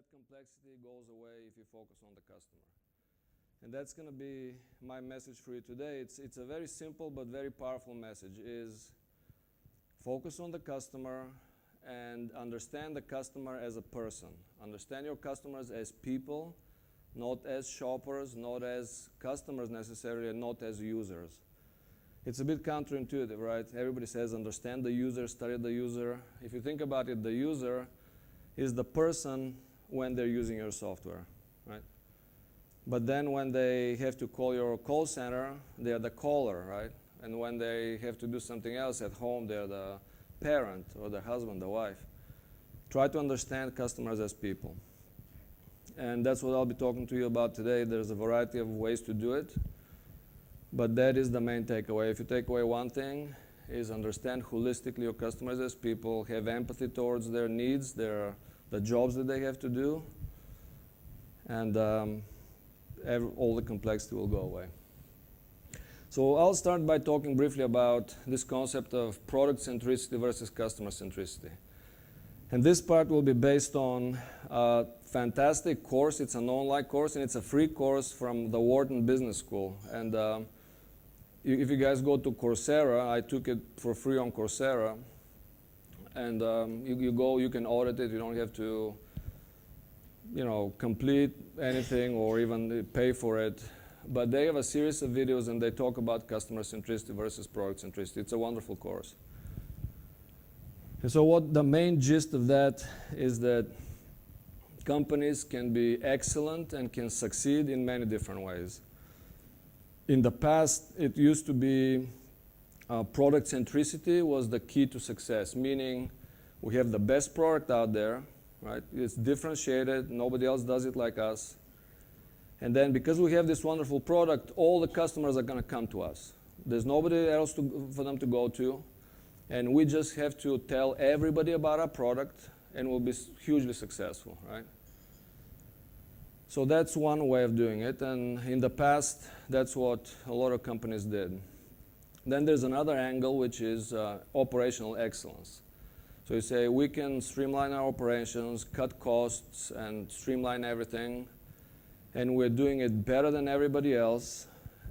that complexity goes away if you focus on the customer. And that's going to be my message for you today. It's a very simple but very powerful message, is focus on the customer and understand the customer as a person. Understand your customers as people, not as shoppers, not as customers necessarily, and not as users. It's a bit counterintuitive, right? Everybody says understand the user, study the user. If you think about it, the user is the person when they're using your software, right? But then when they have to call your call center, they're the caller, right? And when they have to do something else at home, they're the parent or the husband, the wife. Try to understand customers as people. And that's what I'll be talking to you about today. There's a variety of ways to do it, but that is the main takeaway. If you take away one thing, is understand holistically your customers as people, have empathy towards their needs, the jobs that they have to do, and all the complexity will go away. So I'll start by talking briefly about this concept of product centricity versus customer centricity. And this part will be based on a fantastic course. It's an online course, and it's a free course from the Wharton Business School. And if you guys go to Coursera, I took it for free on Coursera. And you can audit it. You don't have to, complete anything or even pay for it. But they have a series of videos, and they talk about customer centricity versus product centricity. It's a wonderful course. And so what the main gist of that is that companies can be excellent and can succeed in many different ways. In the past, it used to be product centricity was the key to success, meaning we have the best product out there, right? It's differentiated. Nobody else does it like us. And then because we have this wonderful product, all the customers are going to come to us. There's nobody else for them to go to. And we just have to tell everybody about our product, and we'll be hugely successful, right? So that's one way of doing it. And in the past, that's what a lot of companies did. Then there's another angle, which is operational excellence. So you say, we can streamline our operations, cut costs, and streamline everything. And we're doing it better than everybody else,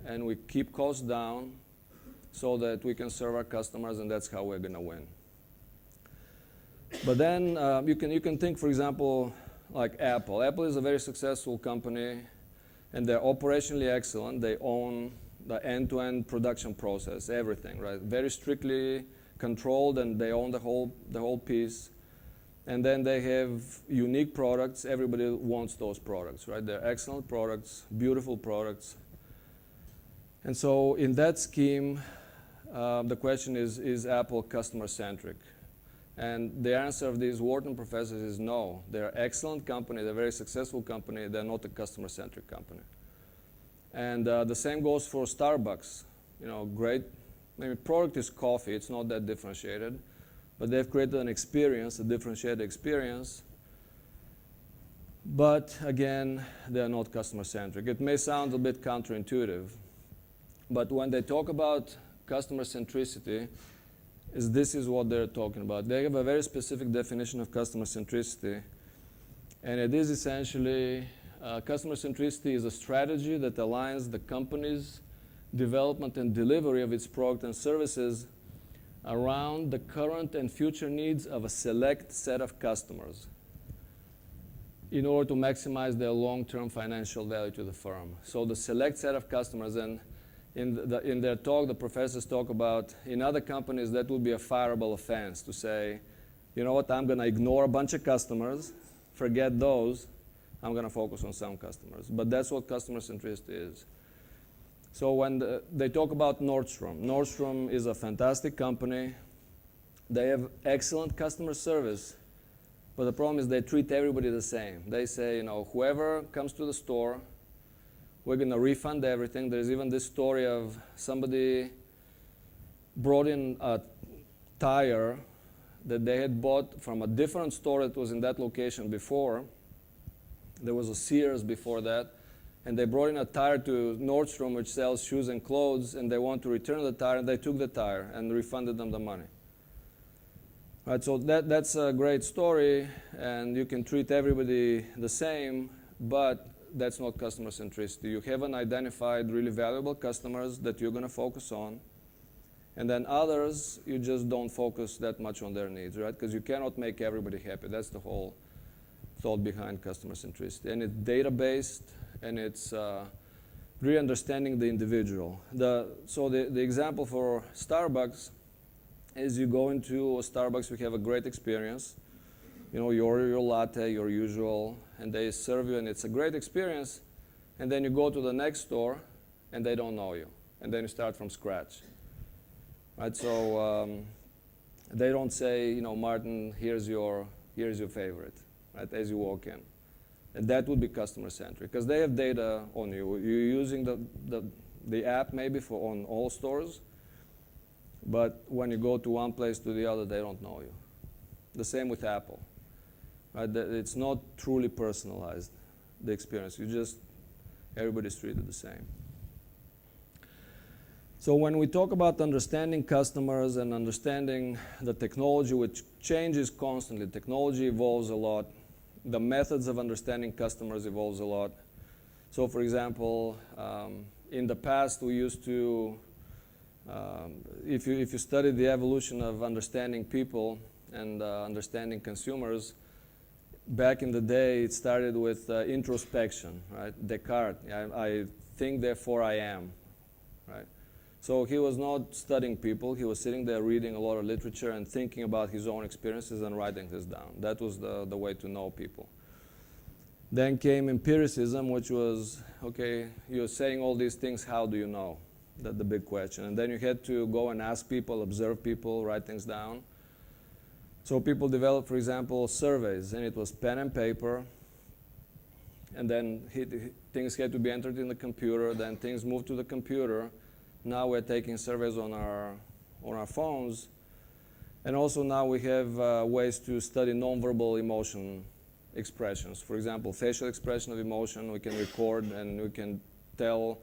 and we keep costs down so that we can serve our customers, and that's how we're going to win. But then you can think, for example, like Apple. Apple is a very successful company, and they're operationally excellent. They own the end-to-end production process, everything, right? Very strictly controlled, and they own the whole piece. And then they have unique products. Everybody wants those products, right? They're excellent products, beautiful products. And so in that scheme, the question is Apple customer-centric? And the answer of these Wharton professors is no. They're an excellent company. They're a very successful company. They're not a customer-centric company. And the same goes for Starbucks. Great. Maybe product is coffee. It's not that differentiated. But they've created an experience, a differentiated experience. But again, they're not customer-centric. It may sound a bit counterintuitive. But when they talk about customer centricity, this is what they're talking about. They have a very specific definition of customer centricity. And it is essentially, customer centricity is a strategy that aligns the company's development and delivery of its product and services around the current and future needs of a select set of customers in order to maximize their long-term financial value to the firm. So the select set of customers, and in their talk, the professors talk about, in other companies, that would be a fireable offense to say, you know what, I'm going to ignore a bunch of customers, forget those, I'm going to focus on some customers. But that's what customer centricity is. So when they talk about Nordstrom, Nordstrom is a fantastic company. They have excellent customer service, but the problem is they treat everybody the same. They say, whoever comes to the store, we're going to refund everything. There's even this story of somebody brought in a tire that they had bought from a different store that was in that location before. There was a Sears before that. And they brought in a tire to Nordstrom, which sells shoes and clothes, and they want to return the tire, and they took the tire and refunded them the money. Right, so that's a great story, and you can treat everybody the same, but that's not customer centricity. You haven't identified really valuable customers that you're going to focus on, and then others, you just don't focus that much on their needs, right? Because you cannot make everybody happy. That's the whole thought behind customer centricity. And it's data-based, and it's really understanding the individual. So the example for Starbucks is you go into a Starbucks, you have a great experience. You order your latte, your usual, and they serve you, and it's a great experience. And then you go to the next store, and they don't know you. And then you start from scratch. Right, so they don't say, Martin, here's your favorite, right, as you walk in. And that would be customer-centric, because they have data on you. You're using the app maybe on all stores, but when you go to one place to the other, they don't know you. The same with Apple. Right? It's not truly personalized, the experience. Everybody's treated the same. So when we talk about understanding customers and understanding the technology, which changes constantly, technology evolves a lot, the methods of understanding customers evolves a lot. So for example, in the past we used to, if you study the evolution of understanding people and understanding consumers, back in the day it started with introspection, right? Descartes, I think therefore I am, right? So he was not studying people, he was sitting there reading a lot of literature and thinking about his own experiences and writing this down. That was the way to know people. Then came empiricism, which was, okay, you're saying all these things, how do you know? That's the big question. And then you had to go and ask people, observe people, write things down. So people developed, for example, surveys, and it was pen and paper, and then things had to be entered in the computer, then things moved to the computer. Now we're taking surveys on our phones, and also now we have ways to study nonverbal emotion expressions. For example, facial expression of emotion, we can record and we can tell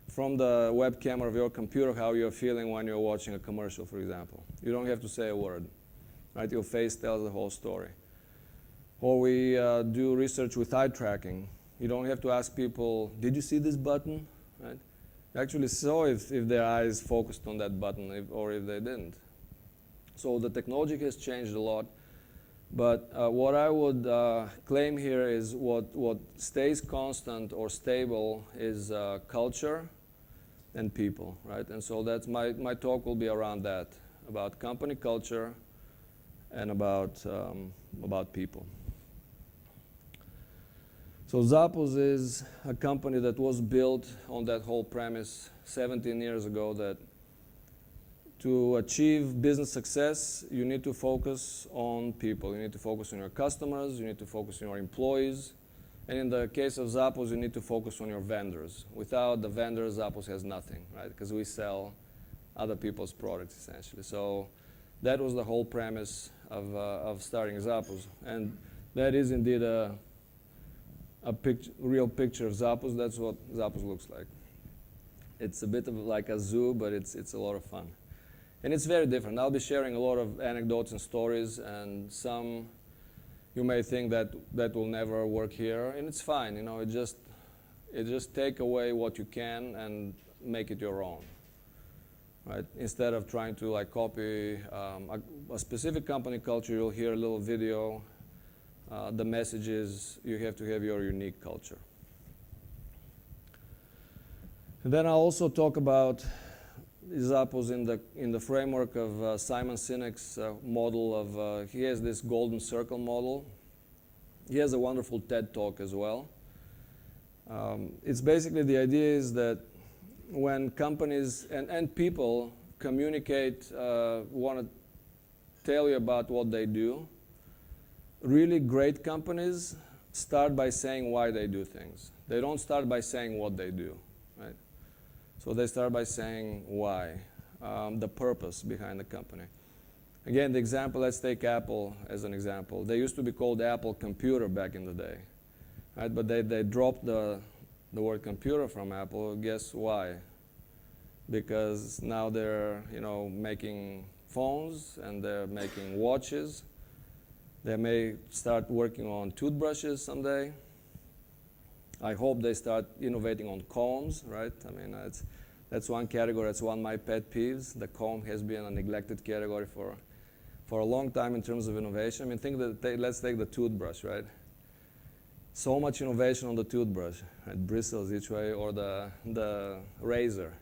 from the web camera of your computer how you're feeling when you're watching a commercial, for example. You don't have to say a word, right? Your face tells the whole story. Or we do research with eye tracking. You don't have to ask people, did you see this button, right? Actually saw if their eyes focused on that button or if they didn't. So the technology has changed a lot, but what I would claim here is what stays constant or stable is culture and people, right? And so that's my talk will be around that, about company culture and about people. So Zappos is a company that was built on that whole premise 17 years ago, that to achieve business success, you need to focus on people. You need to focus on your customers, you need to focus on your employees, and in the case of Zappos, you need to focus on your vendors. Without the vendors, Zappos has nothing, right? Because we sell other people's products, essentially. So that was the whole premise of starting Zappos. And that is indeed a real picture of Zappos. That's what Zappos looks like. It's a bit of like a zoo, but it's a lot of fun. And it's very different. I'll be sharing a lot of anecdotes and stories, and some you may think that will never work here, and it's fine. It just take away what you can and make it your own, right? Instead of trying to copy a specific company culture, you'll hear a little video. The message is you have to have your unique culture. And then I'll also talk about Zappos in the framework of Simon Sinek's model of, he has this golden circle model. He has a wonderful TED talk as well. It's basically, the idea is that when companies and people communicate, want to tell you about what they do, really great companies start by saying why they do things. They don't start by saying what they do, right? So they start by saying why, the purpose behind the company. Again, the example, let's take Apple as an example. They used to be called Apple Computer back in the day, right? But they dropped the word computer from Apple. Guess why? Because now they're making phones, and they're making watches. They may start working on toothbrushes someday. I hope they start innovating on combs, right? I mean, that's one category. That's one of my pet peeves. The comb has been a neglected category for a long time in terms of innovation. I mean, let's take the toothbrush, right? So much innovation on the toothbrush, right? Bristles each way, or the razor.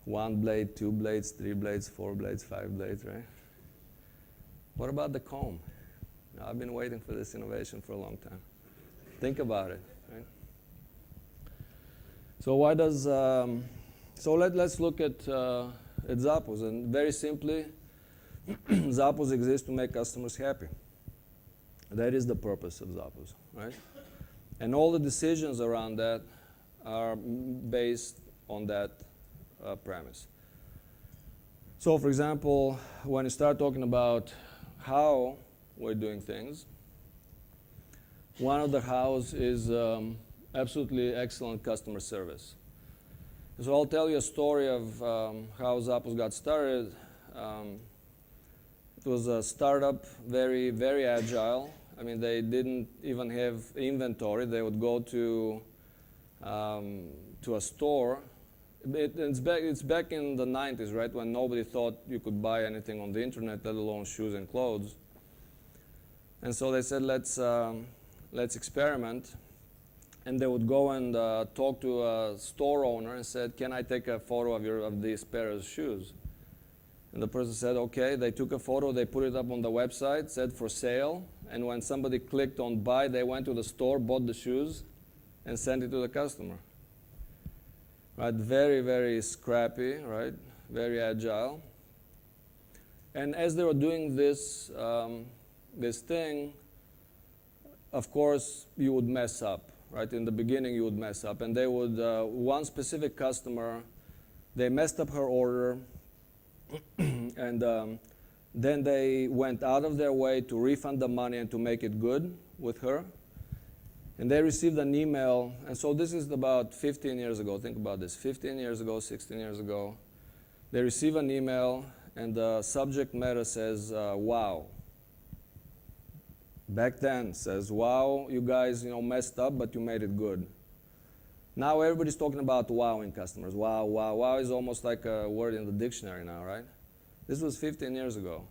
1 blade, 2 blades, 3 blades, 4 blades, 5 blades, right? What about the comb? I've been waiting for this innovation for a long time. Think about it, right? So why does, let's look at Zappos, and very simply, Zappos exists to make customers happy. That is the purpose of Zappos, right? And all the decisions around that are based on that premise. So for example, when you start talking about how we're doing things, one of the hows is absolutely excellent customer service. So I'll tell you a story of how Zappos got started. It was a startup, very, very agile. I mean, they didn't even have inventory. They would go to a store. It's back in the 90s, right, when nobody thought you could buy anything on the internet, let alone shoes and clothes. And so they said, let's experiment. And they would go and talk to a store owner and said, can I take a photo of these pairs of shoes? And the person said, okay. They took a photo, they put it up on the website, said for sale. And when somebody clicked on buy, they went to the store, bought the shoes, and sent it to the customer. Right? Very, very scrappy, right? Very agile. And as they were doing this, this thing, of course, you would mess up, right? In the beginning, you would mess up. And they would, one specific customer, they messed up her order, and then they went out of their way to refund the money and to make it good with her. And they received an email, and so this is about 15 years ago. Think about this, 15 years ago, 16 years ago. They receive an email, and the subject matter says, wow. Back then says, wow, you guys messed up, but you made it good. Now everybody's talking about wowing customers. Wow, wow, wow is almost like a word in the dictionary now, right? This was 15 years ago.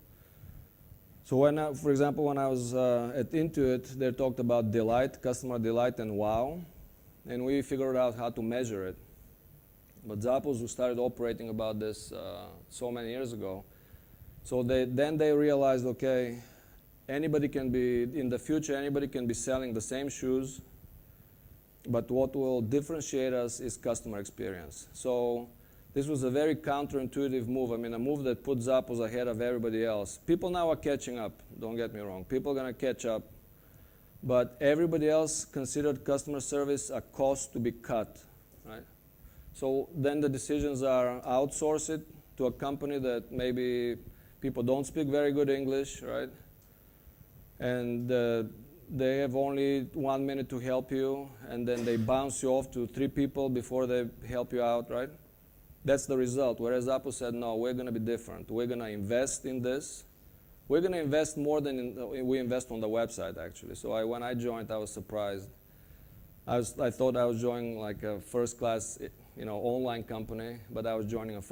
So for example, when I was at Intuit, they talked about delight, customer delight, and wow. And we figured out how to measure it. But Zappos started operating about this so many years ago. So then they realized, okay, in the future, anybody can be selling the same shoes, but what will differentiate us is customer experience. So this was a very counterintuitive move. I mean, a move that put Zappos ahead of everybody else. People now are catching up, don't get me wrong. People are going to catch up. But everybody else considered customer service a cost to be cut, right? So then the decisions are outsource it to a company that maybe people don't speak very good English, right? And they have only 1 minute to help you, and then they bounce you off to 3 people before they help you out, right? That's the result. Whereas Zappos said, no, we're going to be different. We're going to invest in this. We're going to invest more than we invest on the website, actually. So when I joined, I was surprised. I thought I was joining like a first-class, online company, but I was joining a